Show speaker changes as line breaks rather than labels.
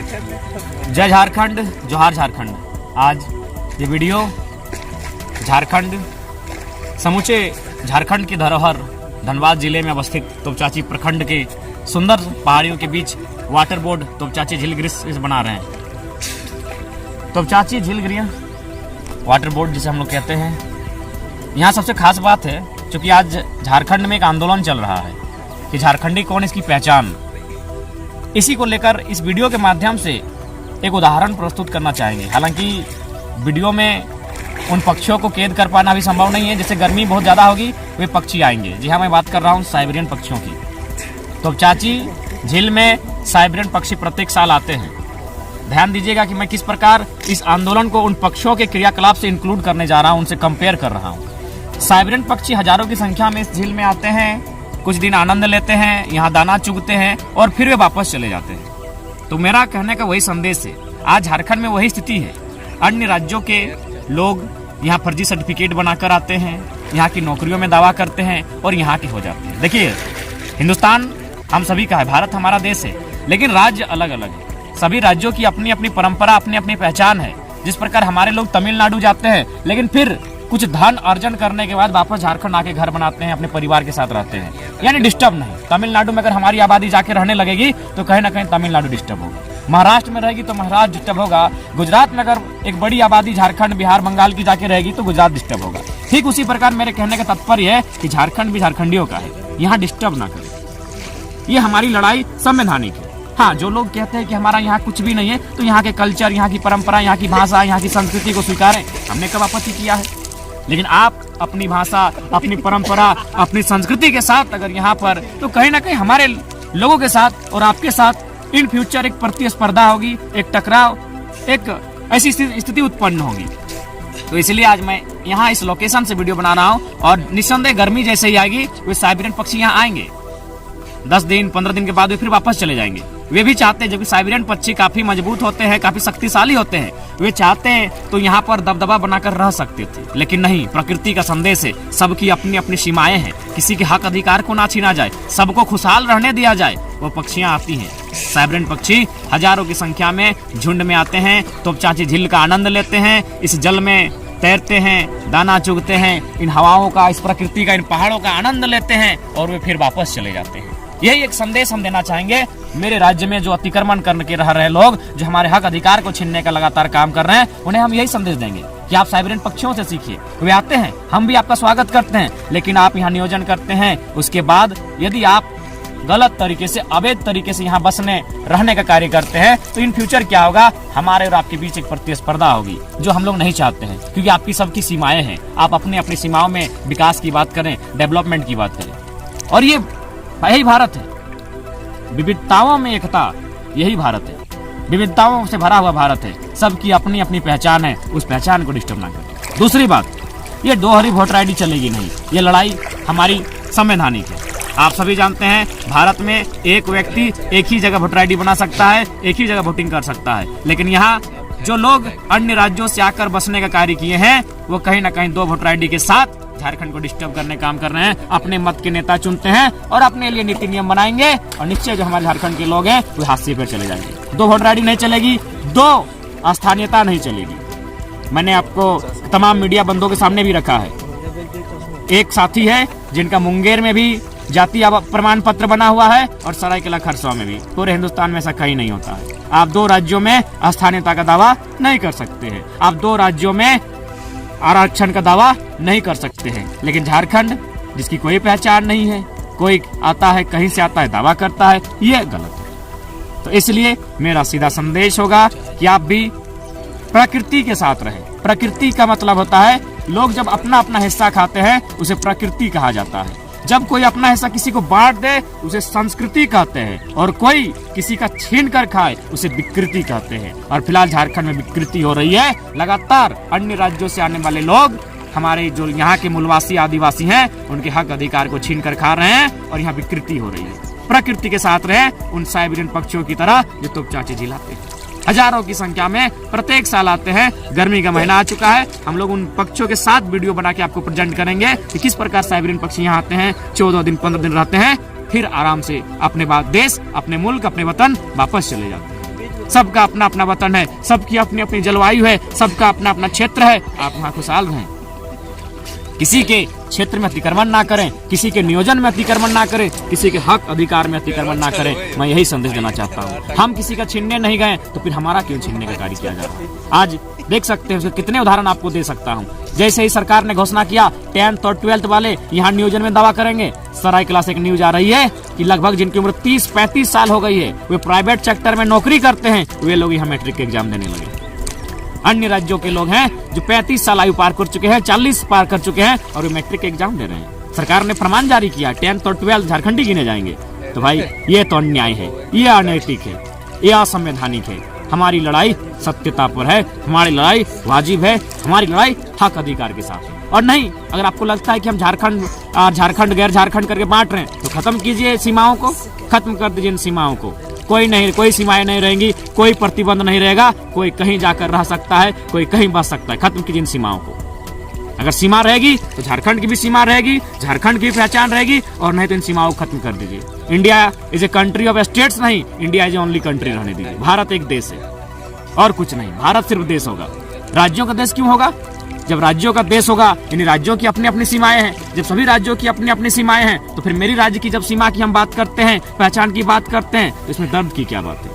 जय झारखंड, जोहार झारखंड। आज ये वीडियो झारखंड, समूचे झारखंड की धरोहर धनबाद जिले में अवस्थित तोपचाची प्रखंड के सुंदर पहाड़ियों के बीच वाटर बोर्ड तोपचाची झील गृह बना रहे हैं। तोपचाची झील गृह वाटर बोर्ड जिसे हम लोग कहते हैं। यहाँ सबसे खास बात है क्योंकि आज झारखंड में एक आंदोलन चल रहा है कि झारखंडी कौन, इसकी पहचान। इसी को लेकर इस वीडियो के माध्यम से एक उदाहरण प्रस्तुत करना चाहेंगे। हालांकि वीडियो में उन पक्षियों को कैद कर पाना भी संभव नहीं है, जैसे गर्मी बहुत ज़्यादा होगी वे पक्षी आएंगे। जी हाँ, मैं बात कर रहा हूँ साइबेरियन पक्षियों की। तोपचाची झील में साइबेरियन पक्षी प्रत्येक साल आते हैं। ध्यान दीजिएगा कि मैं किस प्रकार इस आंदोलन को उन पक्षियों के क्रियाकलाप से इंक्लूड करने जा रहा हूँ, उनसे कंपेयर कर रहा हूँ। साइबेरियन पक्षी हजारों की संख्या में इस झील में आते हैं, कुछ दिन आनंद लेते हैं, यहाँ दाना चुगते हैं और फिर वे वापस चले जाते हैं। तो मेरा कहने का वही संदेश है। आज झारखंड में वही स्थिति है। अन्य राज्यों के लोग यहाँ फर्जी सर्टिफिकेट बनाकर आते हैं, यहाँ की नौकरियों में दावा करते हैं और यहाँ के हो जाते हैं। देखिए, हिंदुस्तान हम सभी का है, भारत हमारा देश है, लेकिन राज्य अलग अलग है। सभी राज्यों की अपनी अपनी परंपरा, अपनी अपनी पहचान है। जिस प्रकार हमारे लोग तमिलनाडु जाते हैं लेकिन फिर कुछ धन अर्जन करने के बाद वापस झारखंड आके घर बनाते हैं, अपने परिवार के साथ रहते हैं, यानी डिस्टर्ब नहीं। तमिलनाडु में अगर हमारी आबादी जाके रहने लगेगी तो कहीं ना कहीं तमिलनाडु डिस्टर्ब होगा। महाराष्ट्र में रहेगी तो महाराष्ट्र डिस्टर्ब होगा। गुजरात में अगर एक बड़ी आबादी झारखंड, बिहार, बंगाल की जाके रहेगी तो गुजरात डिस्टर्ब होगा। ठीक उसी प्रकार मेरे कहने का तात्पर्य है कि झारखंड भी झारखंडियों का है, यहाँ डिस्टर्ब ना करें। ये हमारी लड़ाई संवैधानिक है। हाँ, जो लोग कहते हैं कि हमारा यहाँ कुछ भी नहीं है, तो यहाँ के कल्चर, यहाँ की परंपरा, यहाँ की भाषा, यहाँ की संस्कृति को स्वीकारें। हमने कब आपत्ति किया है? लेकिन आप अपनी भाषा, अपनी परंपरा, अपनी संस्कृति के साथ अगर यहाँ पर, तो कहीं ना कहीं हमारे लोगों के साथ और आपके साथ इन फ्यूचर एक प्रतिस्पर्धा होगी, एक टकराव, एक ऐसी स्थिति उत्पन्न होगी। तो इसलिए आज मैं यहाँ इस लोकेशन से वीडियो बना रहा हूँ और निस्संदेह गर्मी जैसे ही आएगी वे साइबेरियन पक्षी यहाँ आएंगे। 10 दिन 15 दिन के बाद वे फिर वापस चले जाएंगे। वे भी चाहते हैं, जबकि साइबेरियन पक्षी काफी मजबूत होते हैं, काफी शक्तिशाली होते हैं, वे चाहते हैं तो यहाँ पर दबदबा बनाकर रह सकते थे, लेकिन नहीं। प्रकृति का संदेश है, सबकी अपनी अपनी सीमाएं हैं, किसी के हक अधिकार को ना छीना जाए, सबको खुशहाल रहने दिया जाए। वो पक्षियां आती हैं, साइबेरियन पक्षी हजारों की संख्या में झुंड में आते हैं, तोपचाची झील का आनंद लेते हैं, इस जल में तैरते हैं, दाना चुगते हैं, इन हवाओं का, इस प्रकृति का, इन पहाड़ों का आनंद लेते हैं और वे फिर वापस चले जाते हैं। यही एक संदेश हम देना चाहेंगे मेरे राज्य में जो अतिक्रमण करके रह रहे लोग, जो हमारे हक अधिकार को छीनने का लगातार काम कर रहे हैं, उन्हें हम यही संदेश देंगे कि आप साइबेरियन पक्षियों से सीखिए। वे आते हैं, हम भी आपका स्वागत करते हैं, लेकिन आप यहाँ नियोजन करते हैं। उसके बाद यदि आप गलत तरीके से, अवैध तरीके से यहाँ बसने रहने का कार्य करते हैं, तो इन फ्यूचर क्या होगा? हमारे और आपके बीच एक प्रतिस्पर्धा होगी, जो हम लोग नहीं चाहते हैं, क्योंकि आपकी सबकी सीमाएं हैं। आप अपनी अपनी सीमाओं में विकास की बात करें, डेवलपमेंट की बात करें, और ये यही भारत है। विविधताओं में एकता, यही भारत है। विविधताओं से भरा हुआ भारत है, सबकी अपनी अपनी पहचान है, उस पहचान को डिस्टर्ब ना करें। दूसरी बात, ये दोहरी वोटर आईडी चलेगी नहीं। ये लड़ाई हमारी संवैधानिक है। आप सभी जानते हैं, भारत में एक व्यक्ति एक ही जगह वोटर आईडी बना सकता है, एक ही जगह वोटिंग कर सकता है, लेकिन यहाँ जो लोग अन्य राज्यों से आकर बसने का कार्य किए हैं, वो कहीं ना कहीं 2 वोटर आईडी के साथ झारखंड को डिस्टर्ब करने काम कर रहे हैं। अपने मत के नेता चुनते हैं और अपने लिए नीति नियम बनाएंगे, और निश्चय जो हमारे झारखंड के लोग हैं वो हाशिए पर चले जाएंगे। 2 वोटर आईडी नहीं चलेगी, 2 स्थानीयता नहीं चलेगी। मैंने आपको तमाम मीडिया बंधुओं के सामने भी रखा है। एक साथी है जिनका मुंगेर में भी जातीय प्रमाण पत्र बना हुआ है और सरायकेला खरसावां में भी। पूरे हिंदुस्तान में ऐसा कहीं नहीं होता है। आप 2 राज्यों में स्थानीयता का दावा नहीं कर सकते हैं, आप 2 राज्यों में आरक्षण का दावा नहीं कर सकते हैं, लेकिन झारखंड, जिसकी कोई पहचान नहीं है, कोई आता है कहीं से आता है, दावा करता है, ये गलत है। तो इसलिए मेरा सीधा संदेश होगा कि आप भी प्रकृति के साथ रहें। प्रकृति का मतलब होता है, लोग जब अपना अपना हिस्सा खाते हैं उसे प्रकृति कहा जाता है। जब कोई अपना हिस्सा किसी को बांट दे उसे संस्कृति कहते हैं, और कोई किसी का छीन कर खाए उसे विकृति कहते हैं। और फिलहाल झारखंड में विकृति हो रही है। लगातार अन्य राज्यों से आने वाले लोग हमारे जो यहाँ के मूलवासी आदिवासी हैं, उनके हक अधिकार को छीन कर खा रहे हैं और यहाँ विकृति हो रही है। प्रकृति के साथ रहे, उन साइबेरियन पक्षियों की तरह जो तोपचाची झील आते हैं, हजारों की संख्या में प्रत्येक साल आते हैं। गर्मी का महीना आ चुका है, हम लोग उन पक्षियों के साथ वीडियो बना के आपको प्रेजेंट करेंगे कि किस प्रकार साइबेरियन पक्षी यहाँ आते हैं, 14 दिन 15 दिन रहते हैं, फिर आराम से अपने देश, अपने मुल्क, अपने वतन वापस चले जाते हैं। सबका अपना अपना वतन है, सबकी अपनी अपनी जलवायु है, सबका अपना अपना क्षेत्र है। आप वहाँ खुशहाल रहें, किसी के क्षेत्र में अतिक्रमण ना करें, किसी के नियोजन में अतिक्रमण ना करें, किसी के हक अधिकार में अतिक्रमण ना करें। मैं यही संदेश देना चाहता हूँ। हम किसी का छीनने नहीं गए तो फिर हमारा क्यों छीनने का कार्य किया जा रहा है। आज देख सकते हैं, उसके कितने उदाहरण आपको दे सकता हूँ। जैसे ही सरकार ने घोषणा किया 10th और 12th वाले यहाँ नियोजन में दावा करेंगे, सराय क्लास एक न्यूज आ रही है कि लगभग जिनकी उम्र 30-35 साल हो गई है, वे प्राइवेट सेक्टर में नौकरी करते हैं, वे लोग यहाँ मैट्रिक के एग्जाम देने लगे। अन्य राज्यों के लोग हैं जो 35 साल आयु पार कर चुके हैं, 40 पार कर चुके हैं और वे मैट्रिक के एग्जाम दे रहे हैं। सरकार ने फरमान जारी किया 10th और 12th झारखंडी गिने जाएंगे। तो भाई ये तो अन्याय है, ये अनैतिक है, ये असंवैधानिक है। हमारी लड़ाई सत्यता पर है, हमारी लड़ाई वाजिब है, हमारी लड़ाई हक अधिकार के साथ है। और नहीं, अगर आपको लगता है कि हम झारखंड गैर झारखंड करके बांट रहे हैं तो खत्म कीजिए सीमाओं को, खत्म कर दीजिए इन सीमाओं को। कोई सीमाएं नहीं रहेंगी, कोई प्रतिबंध नहीं रहेगा, कोई कहीं जाकर रह सकता है, कोई कहीं बस सकता है। खत्म कीजिए इन सीमाओं को। अगर सीमा रहेगी तो झारखंड की भी सीमा रहेगी, झारखंड की भी पहचान रहेगी, और नहीं तो इन सीमाओं को खत्म कर दीजिए। India is a country of states नहीं, इंडिया इज ओनली कंट्री रहने दीजिए। भारत एक देश है और कुछ नहीं, भारत सिर्फ देश होगा। राज्यों का देश क्यों होगा? जब राज्यों का देश होगा, यानी राज्यों की अपनी अपनी सीमाएं हैं। जब सभी राज्यों की अपनी अपनी सीमाएं हैं तो फिर मेरी राज्य की जब सीमा की हम बात करते हैं, पहचान की बात करते हैं, तो इसमें दर्द की क्या बात है?